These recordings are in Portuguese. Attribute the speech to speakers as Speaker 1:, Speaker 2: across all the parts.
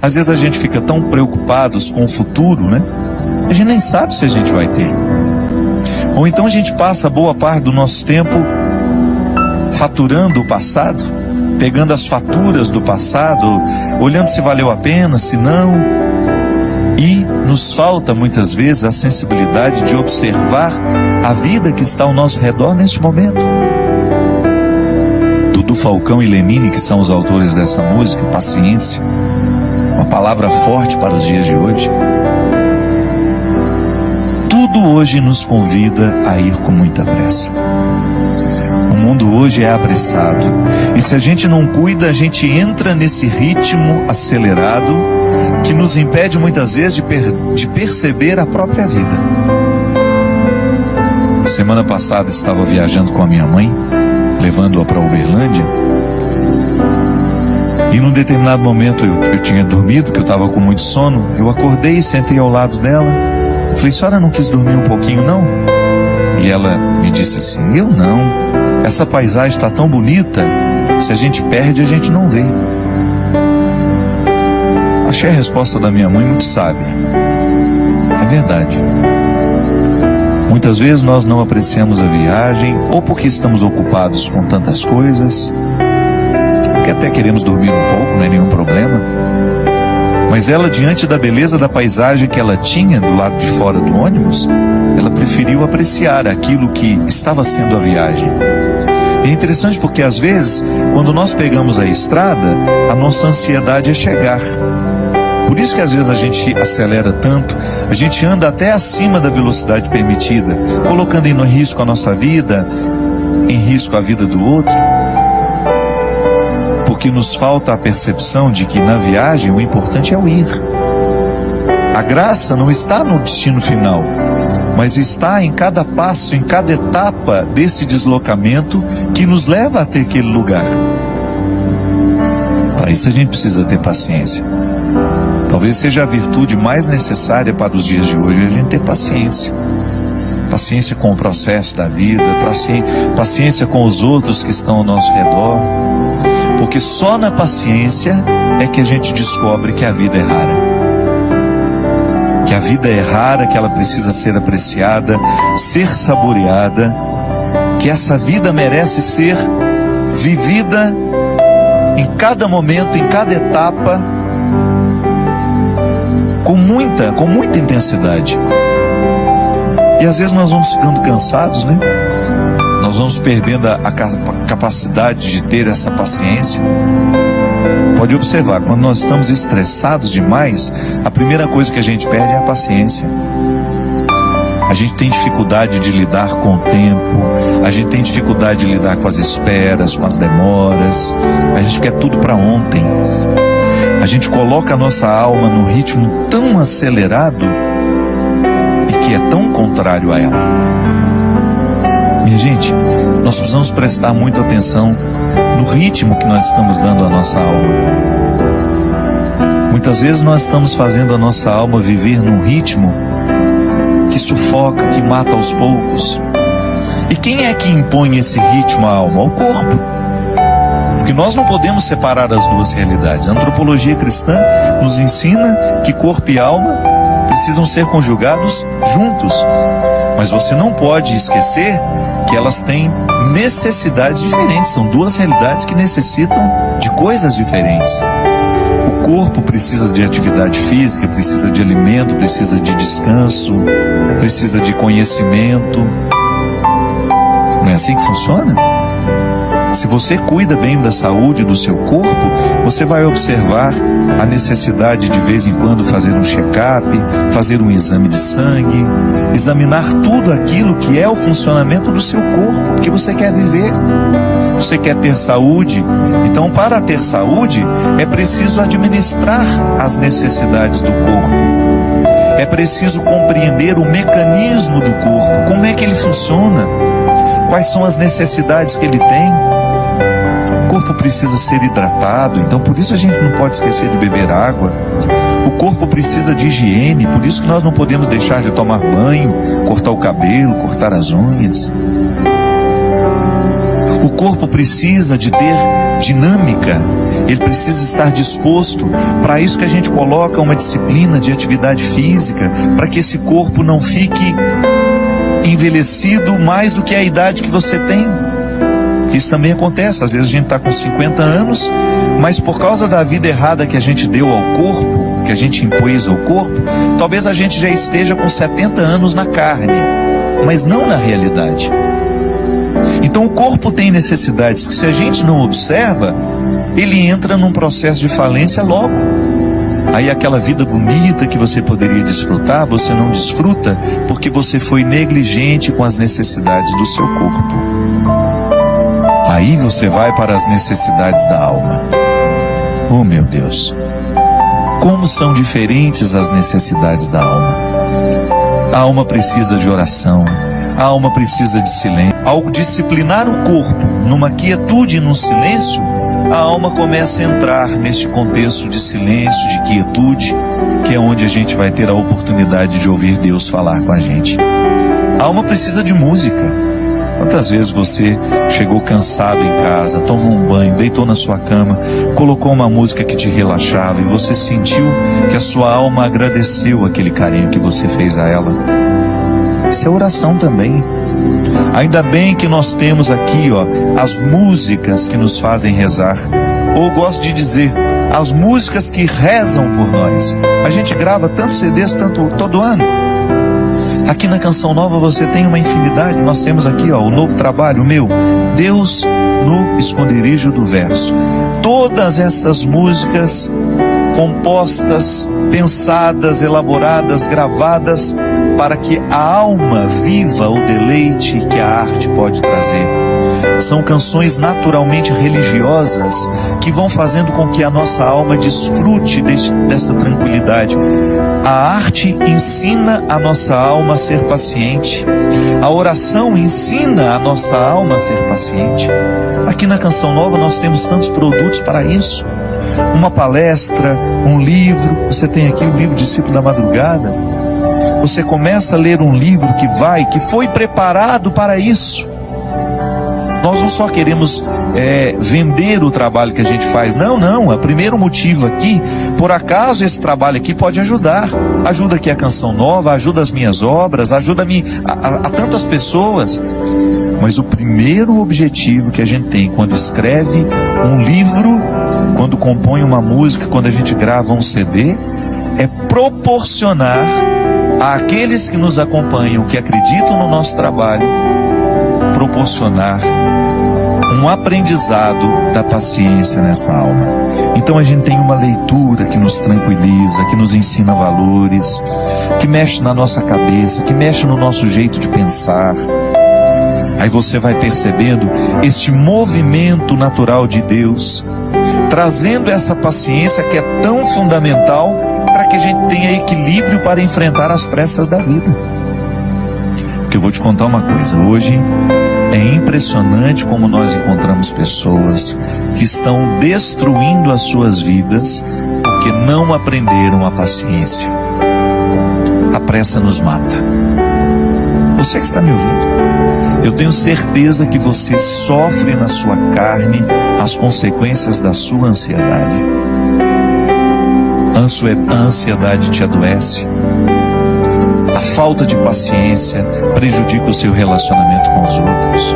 Speaker 1: Às vezes a gente fica tão preocupados com o futuro, né? A gente nem sabe se a gente vai ter. Ou então a gente passa boa parte do nosso tempo faturando o passado, pegando as faturas do passado, olhando se valeu a pena, se não. E nos falta muitas vezes a sensibilidade de observar a vida que está ao nosso redor neste momento. Dudu Falcão e Lenine, que são os autores dessa música, paciência, uma palavra forte para os dias de hoje. Tudo hoje nos convida a ir com muita pressa. O mundo hoje é apressado, e se a gente não cuida, a gente entra nesse ritmo acelerado que nos impede muitas vezes de perceber a própria vida. Semana passada estava viajando com a minha mãe, levando-a para Uberlândia, e num determinado momento eu tinha dormido, que eu estava com muito sono. Eu acordei e sentei ao lado dela. Eu falei: senhora não quis dormir um pouquinho não? E ela me disse assim: eu não, essa paisagem está tão bonita, se a gente perde a gente não vê. Achei a resposta da minha mãe muito sábia. É verdade. Muitas vezes nós não apreciamos a viagem, ou porque estamos ocupados com tantas coisas, que até queremos dormir um pouco, não é nenhum problema. Mas ela, diante da beleza da paisagem que ela tinha do lado de fora do ônibus, ela preferiu apreciar aquilo que estava sendo a viagem. É interessante porque às vezes, quando nós pegamos a estrada, a nossa ansiedade é chegar. Por isso que às vezes a gente acelera tanto, a gente anda até acima da velocidade permitida, colocando em risco a nossa vida, em risco a vida do outro. Porque nos falta a percepção de que na viagem o importante é o ir. A graça não está no destino final, mas está em cada passo, em cada etapa desse deslocamento que nos leva até aquele lugar. Para isso a gente precisa ter paciência. Talvez seja a virtude mais necessária para os dias de hoje, a gente ter paciência. Paciência com o processo da vida, paciência com os outros que estão ao nosso redor. Porque só na paciência é que a gente descobre que a vida é rara. Que a vida é rara, que ela precisa ser apreciada, ser saboreada, que essa vida merece ser vivida em cada momento, em cada etapa, com muita intensidade. E às vezes nós vamos ficando cansados, né? Nós vamos perdendo a capacidade de ter essa paciência. Pode observar, quando nós estamos estressados demais, a primeira coisa que a gente perde é a paciência. A gente tem dificuldade de lidar com o tempo, a gente tem dificuldade de lidar com as esperas, com as demoras, a gente quer tudo para ontem. A gente coloca a nossa alma num ritmo tão acelerado e que é tão contrário a ela. Minha gente, nós precisamos prestar muita atenção no ritmo que nós estamos dando à nossa alma. Muitas vezes nós estamos fazendo a nossa alma viver num ritmo que sufoca, que mata aos poucos. E quem é que impõe esse ritmo à alma? O corpo. Porque nós não podemos separar as duas realidades. A antropologia cristã nos ensina que corpo e alma precisam ser conjugados juntos. Mas você não pode esquecer que elas têm necessidades diferentes. São duas realidades que necessitam de coisas diferentes. O corpo precisa de atividade física, precisa de alimento, precisa de descanso, precisa de conhecimento. Não é assim que funciona? Se você cuida bem da saúde do seu corpo, você vai observar a necessidade de vez em quando fazer um check-up, fazer um exame de sangue, examinar tudo aquilo que é o funcionamento do seu corpo, porque você quer viver, você quer ter saúde. Então, para ter saúde, é preciso administrar as necessidades do corpo. É preciso compreender o mecanismo do corpo, como é que ele funciona, quais são as necessidades que ele tem. O corpo precisa ser hidratado, então por isso a gente não pode esquecer de beber água. O corpo precisa de higiene, por isso que nós não podemos deixar de tomar banho, cortar o cabelo, cortar as unhas. O corpo precisa de ter dinâmica, ele precisa estar disposto. Para isso que a gente coloca uma disciplina de atividade física, para que esse corpo não fique envelhecido mais do que a idade que você tem. Isso também acontece, às vezes a gente está com 50 anos, mas por causa da vida errada que a gente deu ao corpo, que a gente impôs ao corpo, talvez a gente já esteja com 70 anos na carne, mas não na realidade. Então o corpo tem necessidades que, se a gente não observa, ele entra num processo de falência logo. Aí aquela vida bonita que você poderia desfrutar, você não desfruta porque você foi negligente com as necessidades do seu corpo. Aí você vai para as necessidades da alma. Oh meu Deus, como são diferentes as necessidades da alma. A alma precisa de oração, a alma precisa de silêncio. Ao disciplinar o corpo numa quietude e num silêncio, a alma começa a entrar neste contexto de silêncio, de quietude, que é onde a gente vai ter a oportunidade de ouvir Deus falar com a gente. A alma precisa de música. Quantas vezes você chegou cansado em casa, tomou um banho, deitou na sua cama, colocou uma música que te relaxava e você sentiu que a sua alma agradeceu aquele carinho que você fez a ela? Isso é oração também. Ainda bem que nós temos aqui, as músicas que nos fazem rezar. Ou gosto de dizer, as músicas que rezam por nós. A gente grava tantos CDs todo ano. Aqui na Canção Nova você tem uma infinidade. Nós temos aqui o novo trabalho meu, Deus no Esconderijo do Verso. Todas essas músicas compostas, pensadas, elaboradas, gravadas, para que a alma viva o deleite que a arte pode trazer. São canções naturalmente religiosas que vão fazendo com que a nossa alma desfrute dessa tranquilidade. A arte ensina a nossa alma a ser paciente. A oração ensina a nossa alma a ser paciente. Aqui na Canção Nova nós temos tantos produtos para isso. Uma palestra, um livro. Você tem aqui o livro Discípulo da Madrugada. Você começa a ler um livro que foi preparado para isso. Nós não só queremos vender o trabalho que a gente faz. Não. O primeiro motivo aqui, por acaso esse trabalho aqui pode ajudar. Ajuda aqui a Canção Nova, ajuda as minhas obras, ajuda-me a tantas pessoas. Mas o primeiro objetivo que a gente tem quando escreve um livro, quando compõe uma música, quando a gente grava um CD, é proporcionar àqueles que nos acompanham, que acreditam no nosso trabalho, proporcionar um aprendizado da paciência nessa alma. Então a gente tem uma leitura que nos tranquiliza, que nos ensina valores, que mexe na nossa cabeça, que mexe no nosso jeito de pensar. Aí você vai percebendo este movimento natural de Deus, trazendo essa paciência que é tão fundamental para que a gente tenha equilíbrio para enfrentar as pressas da vida. Porque eu vou te contar uma coisa, hoje é impressionante como nós encontramos pessoas que estão destruindo as suas vidas porque não aprenderam a paciência. A pressa nos mata. Você que está me ouvindo, eu tenho certeza que você sofre na sua carne as consequências da sua ansiedade. A ansiedade te adoece. A falta de paciência prejudica o seu relacionamento com os outros.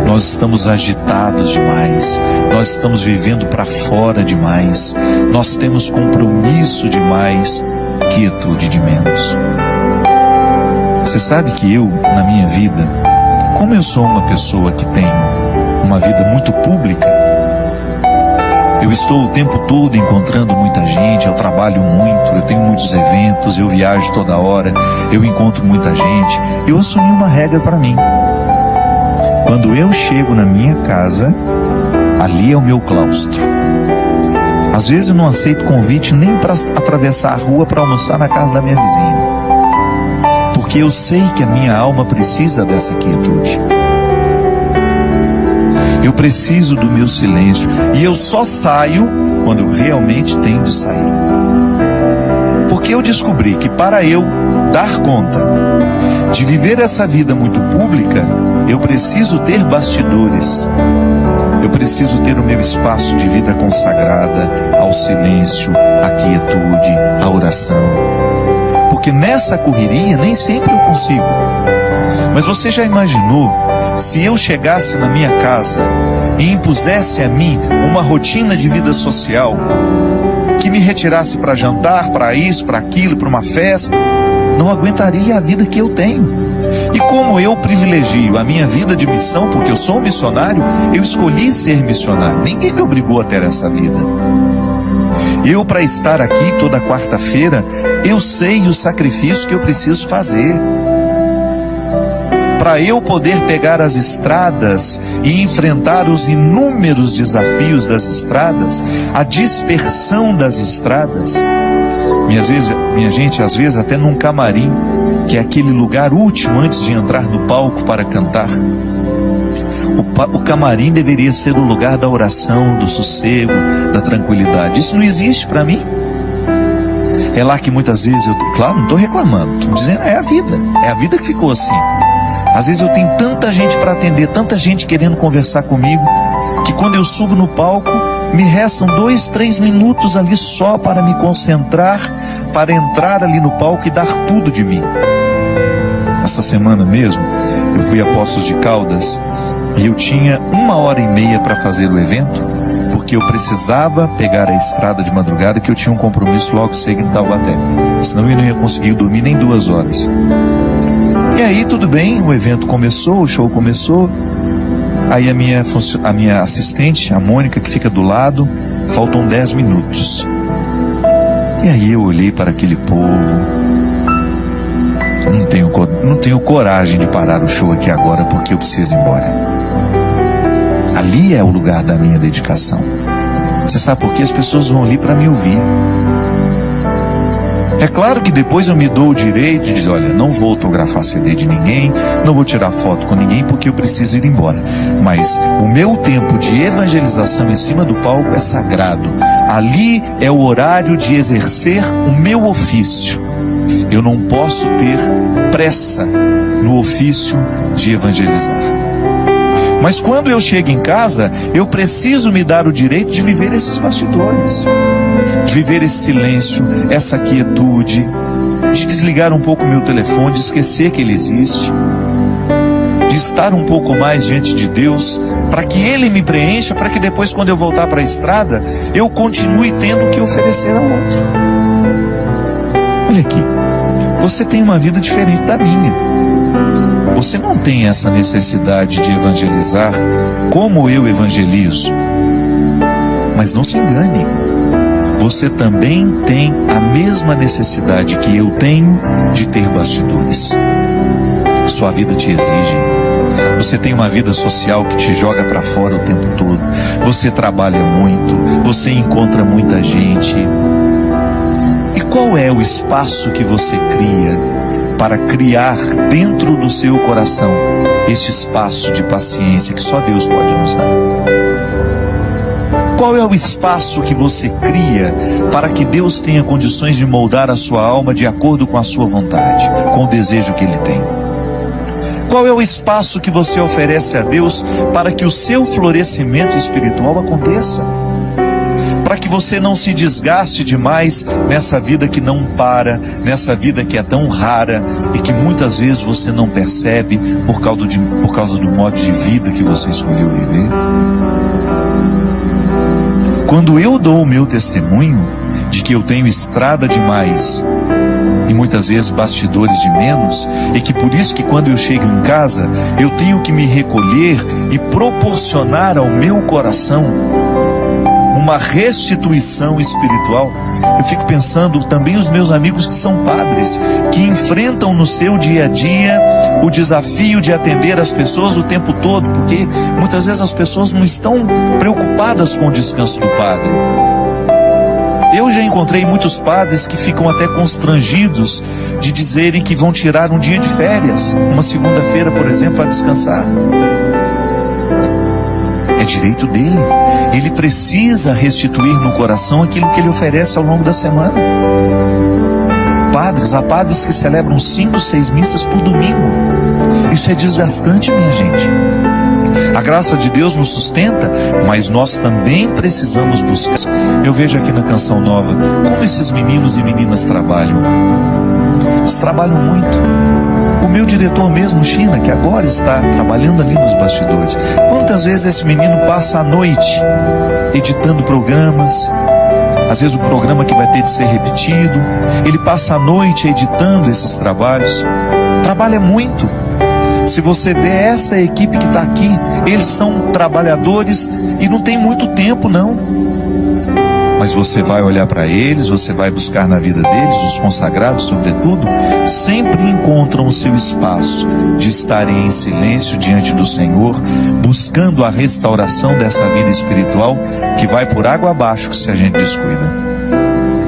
Speaker 1: Nós estamos agitados demais. Nós estamos vivendo para fora demais. Nós temos compromisso demais, quietude de menos. Você sabe que eu, na minha vida, como eu sou uma pessoa que tem uma vida muito pública, eu estou o tempo todo encontrando muita gente, eu trabalho muito, eu tenho muitos eventos, eu viajo toda hora, eu encontro muita gente. Eu assumi uma regra para mim. Quando eu chego na minha casa, ali é o meu claustro. Às vezes eu não aceito convite nem para atravessar a rua para almoçar na casa da minha vizinha. Porque eu sei que a minha alma precisa dessa quietude. Eu preciso do meu silêncio. E eu só saio quando eu realmente tenho de sair. Porque eu descobri que para eu dar conta De viver essa vida muito pública, eu preciso ter bastidores. Eu preciso ter o meu espaço de vida consagrada ao silêncio, à quietude, à oração. Porque nessa correria nem sempre eu consigo. Mas você já imaginou se eu chegasse na minha casa e impusesse a mim uma rotina de vida social que me retirasse para jantar, para isso, para aquilo, para uma festa? Não aguentaria a vida que eu tenho. E como eu privilegio a minha vida de missão, porque eu sou um missionário, eu escolhi ser missionário. Ninguém me obrigou a ter essa vida. Eu, para estar aqui toda quarta-feira, eu sei o sacrifício que eu preciso fazer. Para eu poder pegar as estradas e enfrentar os inúmeros desafios das estradas, a dispersão das estradas. Minha gente, às vezes até num camarim, que é aquele lugar último antes de entrar no palco para cantar. O camarim deveria ser o lugar da oração, do sossego, da tranquilidade. Isso não existe para mim. É lá que muitas vezes claro, não estou reclamando, estou dizendo, é a vida que ficou assim. Às vezes eu tenho tanta gente para atender, tanta gente querendo conversar comigo, que quando eu subo no palco, me restam 2, 3 minutos ali só para me concentrar, para entrar ali no palco e dar tudo de mim. Essa semana mesmo, eu fui a Poços de Caldas e eu tinha 1h30 para fazer o evento, porque eu precisava pegar a estrada de madrugada, que eu tinha um compromisso logo cedo em Taubaté. Senão eu não ia conseguir dormir nem 2 horas. E aí tudo bem, o evento começou, o show começou. Aí a minha assistente, a Mônica, que fica do lado, faltam 10 minutos. E aí eu olhei para aquele povo. Não tenho coragem de parar o show aqui agora, porque eu preciso ir embora. Ali é o lugar da minha dedicação. Você sabe por quê? As pessoas vão ali para me ouvir. É claro que depois eu me dou o direito de dizer, olha, não vou autografar CD de ninguém, não vou tirar foto com ninguém, porque eu preciso ir embora. Mas o meu tempo de evangelização em cima do palco é sagrado. Ali é o horário de exercer o meu ofício. Eu não posso ter pressa no ofício de evangelizar. Mas quando eu chego em casa, eu preciso me dar o direito de viver esses bastidores, de viver esse silêncio, essa quietude, de desligar um pouco o meu telefone, de esquecer que ele existe, de estar um pouco mais diante de Deus, para que Ele me preencha, para que depois, quando eu voltar para a estrada, eu continue tendo o que oferecer ao outro. Olha aqui, você tem uma vida diferente da minha. Você não tem essa necessidade de evangelizar como eu evangelizo. Mas não se engane, você também tem a mesma necessidade que eu tenho de ter bastidores. Sua vida te exige. Você tem uma vida social que te joga para fora o tempo todo. Você trabalha muito, você encontra muita gente. E qual é o espaço que você cria para criar dentro do seu coração esse espaço de paciência que só Deus pode nos dar? Qual é o espaço que você cria para que Deus tenha condições de moldar a sua alma de acordo com a sua vontade, com o desejo que Ele tem? Qual é o espaço que você oferece a Deus para que o seu florescimento espiritual aconteça? Para que você não se desgaste demais nessa vida que não para, nessa vida que é tão rara e que muitas vezes você não percebe por causa do modo de vida que você escolheu viver. Quando eu dou o meu testemunho de que eu tenho estrada demais e muitas vezes bastidores de menos, e que por isso que quando eu chego em casa eu tenho que me recolher e proporcionar ao meu coração uma restituição espiritual, eu fico pensando também os meus amigos que são padres, que enfrentam no seu dia a dia o desafio de atender as pessoas o tempo todo, porque muitas vezes as pessoas não estão preocupadas com o descanso do padre. Eu já encontrei muitos padres que ficam até constrangidos de dizerem que vão tirar um dia de férias, uma segunda-feira, por exemplo, para descansar. É direito dele. Ele precisa restituir no coração aquilo que ele oferece ao longo da semana. padres, há padres que celebram 5, 6 missas por domingo. Isso é desgastante, minha gente. A graça de Deus nos sustenta, mas nós também precisamos buscar. Eu vejo aqui na Canção Nova como esses meninos e meninas trabalham. Eles trabalham muito. O meu diretor mesmo, China, que agora está trabalhando ali nos bastidores. Quantas vezes esse menino passa a noite editando programas? Às vezes o programa que vai ter de ser repetido, ele passa a noite editando esses trabalhos. Trabalha muito. Se você vê essa equipe que está aqui, eles são trabalhadores e não tem muito tempo, não. Mas você vai olhar para eles, você vai buscar na vida deles, os consagrados sobretudo, sempre encontram o seu espaço de estarem em silêncio diante do Senhor, buscando a restauração dessa vida espiritual que vai por água abaixo se a gente descuida.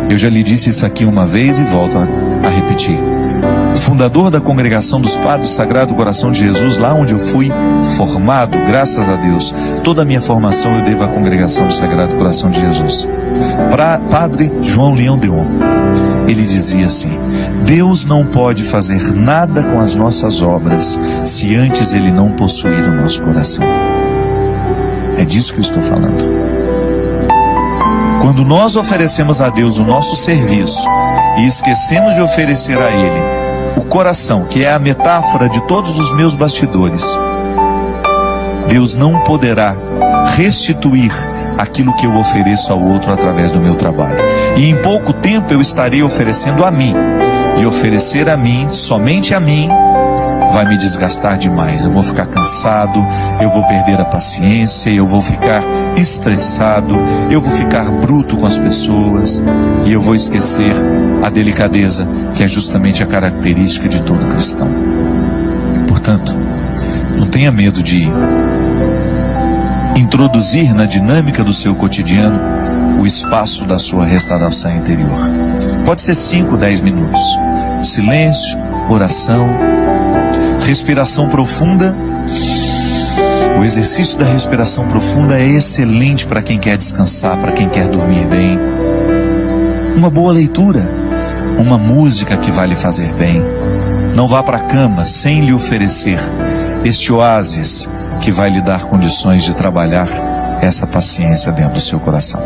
Speaker 1: Eu já lhe disse isso aqui uma vez e volto a repetir. Fundador da Congregação dos Padres do Sagrado Coração de Jesus, lá onde eu fui formado, graças a Deus, toda a minha formação eu devo à Congregação do Sagrado Coração de Jesus. Padre João Leão Deon, ele dizia assim: Deus não pode fazer nada com as nossas obras se antes Ele não possuir o nosso coração. É disso que eu estou falando. Quando nós oferecemos a Deus o nosso serviço e esquecemos de oferecer a Ele o coração, que é a metáfora de todos os meus bastidores, Deus não poderá restituir aquilo que eu ofereço ao outro através do meu trabalho. E em pouco tempo eu estarei oferecendo a mim. E oferecer a mim, somente a mim, vai me desgastar demais. Eu vou ficar cansado, eu vou perder a paciência, eu vou ficar estressado, eu vou ficar bruto com as pessoas e eu vou esquecer a delicadeza, que é justamente a característica de todo cristão. Portanto, não tenha medo de introduzir na dinâmica do seu cotidiano o espaço da sua restauração interior. Pode ser 5, 10 minutos. Silêncio, oração, respiração profunda. O exercício da respiração profunda é excelente para quem quer descansar, para quem quer dormir bem. Uma boa leitura, uma música que vai lhe fazer bem. Não vá para a cama sem lhe oferecer este oásis que vai lhe dar condições de trabalhar essa paciência dentro do seu coração.